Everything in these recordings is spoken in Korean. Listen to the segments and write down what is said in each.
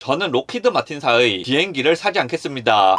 저는 록히드 마틴사의 비행기를 사지 않겠습니다.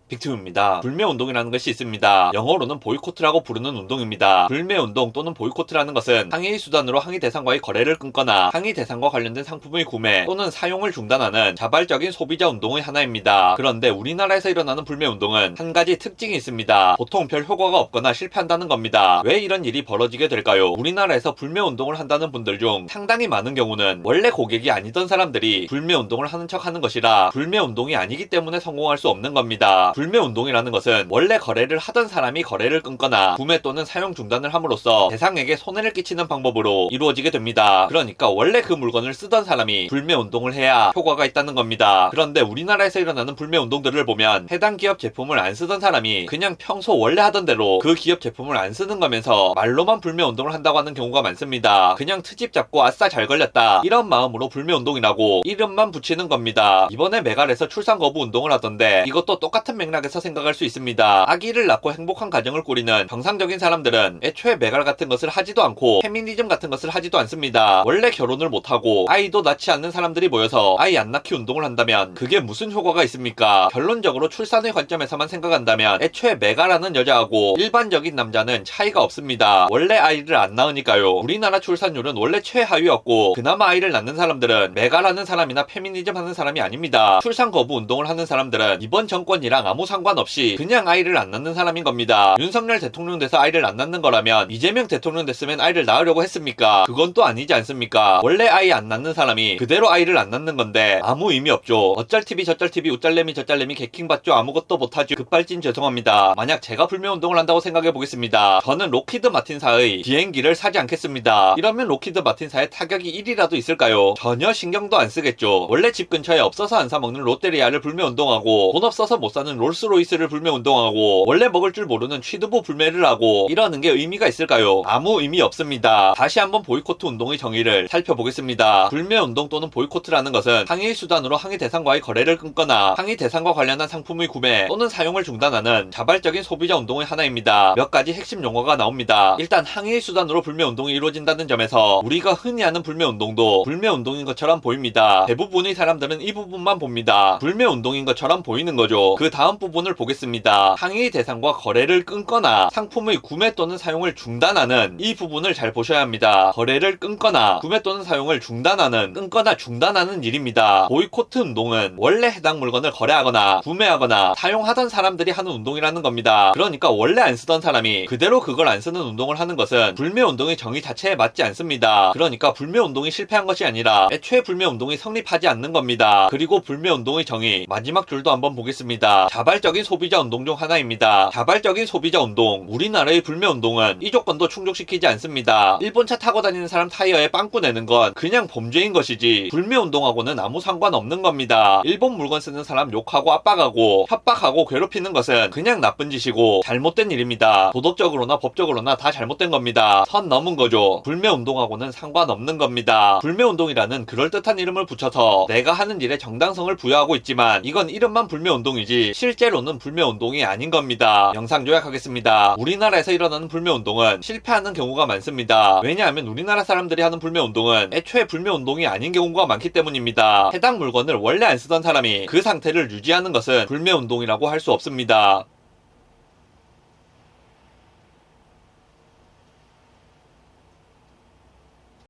빅팀입니다. 불매운동이라는 것이 있습니다. 영어로는 보이콧라고 부르는 운동입니다. 불매운동 또는 보이콧라는 것은 항의 수단으로 항의 대상과의 거래를 끊거나 항의 대상과 관련된 상품의 구매 또는 사용을 중단하는 자발적인 소비자 운동의 하나입니다. 그런데 우리나라에서 일어나는 불매운동은 한 가지 특징이 있습니다. 보통 별 효과가 없거나 실패한다는 겁니다. 왜 이런 일이 벌어지게 될까요? 우리나라에서 불매운동을 한다는 분들 중 상당히 많은 경우는 원래 고객이 아니던 사람들이 불매운동을 하는 척 하는 것이라 불매운동이 아니기 때문에 성공할 수 없는 겁니다. 불매운동이라는 것은 원래 거래를 하던 사람이 거래를 끊거나 구매 또는 사용 중단을 함으로써 대상에게 손해를 끼치는 방법으로 이루어지게 됩니다. 그러니까 원래 그 물건을 쓰던 사람이 불매운동을 해야 효과가 있다는 겁니다. 그런데 우리나라에서 일어나는 불매운동들을 보면 해당 기업 제품을 안 쓰던 사람이 그냥 평소 원래 하던 대로 그 기업 제품을 안 쓰는 거면서 말로만 불매운동을 한다고 하는 경우가 많습니다. 그냥 트집 잡고 아싸 잘 걸렸다 이런 마음으로 불매운동이라고 이름만 붙이는 겁니다. 이번에 메갈에서 출산 거부 운동을 하던데 이것도 똑같은 맥락에서 생각할 수 있습니다. 아기를 낳고 행복한 가정을 꾸리는 정상적인 사람들은 애초에 메갈 같은 것을 하지도 않고 페미니즘 같은 것을 하지도 않습니다. 원래 결혼을 못하고 아이도 낳지 않는 사람들이 모여서 아이 안 낳기 운동을 한다면 그게 무슨 효과가 있습니까? 결론적으로 출산의 관점에서만 생각한다면 애초에 메갈하는 여자하고 일반적인 남자는 차이가 없습니다. 원래 아이를 안 낳으니까요. 우리나라 출산율은 원래 최하위였고 그나마 아이를 낳는 사람들은 메갈하는 사람이나 페미니즘 하는 사람이 아닙니다. 출산 거부 운동을 하는 사람들은 이번 정권이랑 아무 상관없이 그냥 아이를 안 낳는 사람인 겁니다. 윤석열 대통령 돼서 아이를 안 낳는 거라면 이재명 대통령 됐으면 아이를 낳으려고 했습니까? 그건 또 아니지 않습니까? 원래 아이 안 낳는 사람이 그대로 아이를 안 낳는 건데 아무 의미 없죠. 어쩔 TV 저쩔 TV 우짤래미 저짤래미 개킹 받죠. 아무것도 못하죠. 급발진 죄송합니다. 만약 제가 불매운동을 한다고 생각해 보겠습니다. 저는 록히드 마틴사의 비행기를 사지 않겠습니다. 이러면 록히드 마틴사의 타격이 1이라도 있을까요? 전혀 신경도 안 쓰겠죠. 원래 집 근처에 없어서 안 사 먹는 롯데리아를 불매운동하고 돈 없어서 못 사는 롤스로이스를 불매운동하고 원래 먹을 줄 모르는 취두부 불매를 하고 이러는 게 의미가 있을까요? 아무 의미 없습니다. 다시 한번 보이콧 운동의 정의를 살펴보겠습니다. 불매운동 또는 보이콧이라는 것은 항의 수단으로 항의 대상과의 거래를 끊거나 항의 대상과 관련한 상품의 구매 또는 사용을 중단하는 자발적인 소비자 운동의 하나입니다. 몇 가지 핵심 용어가 나옵니다. 일단 항의 수단으로 불매운동이 이루어진다는 점에서 우리가 흔히 하는 불매운동도 불매운동인 것처럼 보입니다. 대부분의 사람들은 이 부분만 봅니다. 불매운동인 것처럼 보이는 거죠. 그 다음 부분을 보겠습니다. 항의 대상과 거래를 끊거나 상품의 구매 또는 사용을 중단하는 이 부분을 잘 보셔야 합니다. 거래를 끊거나 구매 또는 사용을 중단하는 끊거나 중단하는 일입니다. 보이콧 운동은 원래 해당 물건을 거래하거나 구매하거나 사용하던 사람들이 하는 운동이라는 겁니다. 그러니까 원래 안 쓰던 사람이 그대로 그걸 안 쓰는 운동을 하는 것은 불매운동의 정의 자체에 맞지 않습니다. 그러니까 불매운동이 실패한 것이 아니라 애초에 불매운동이 성립하지 않는 겁니다. 그리고 불매운동의 정의 마지막 줄도 한번 보겠습니다. 자발적인 소비자 운동 중 하나입니다. 자발적인 소비자 운동. 우리나라의 불매운동은 이 조건도 충족시키지 않습니다. 일본차 타고 다니는 사람 타이어에 빵꾸 내는 건 그냥 범죄인 것이지 불매운동하고는 아무 상관없는 겁니다. 일본 물건 쓰는 사람 욕하고 압박하고 협박하고 괴롭히는 것은 그냥 나쁜 짓이고 잘못된 일입니다. 도덕적으로나 법적으로나 다 잘못된 겁니다. 선 넘은 거죠. 불매운동하고는 상관없는 겁니다. 불매운동이라는 그럴듯한 이름을 붙여서 내가 하는 일에 정당성을 부여하고 있지만 이건 이름만 불매운동이지 실제로는 불매운동이 아닌 겁니다. 영상 요약하겠습니다. 우리나라에서 일어나는 불매운동은 실패하는 경우가 많습니다. 왜냐하면 우리나라 사람들이 하는 불매운동은 애초에 불매운동이 아닌 경우가 많기 때문입니다. 해당 물건을 원래 안 쓰던 사람이 그 상태를 유지하는 것은 불매운동이라고 할 수 없습니다.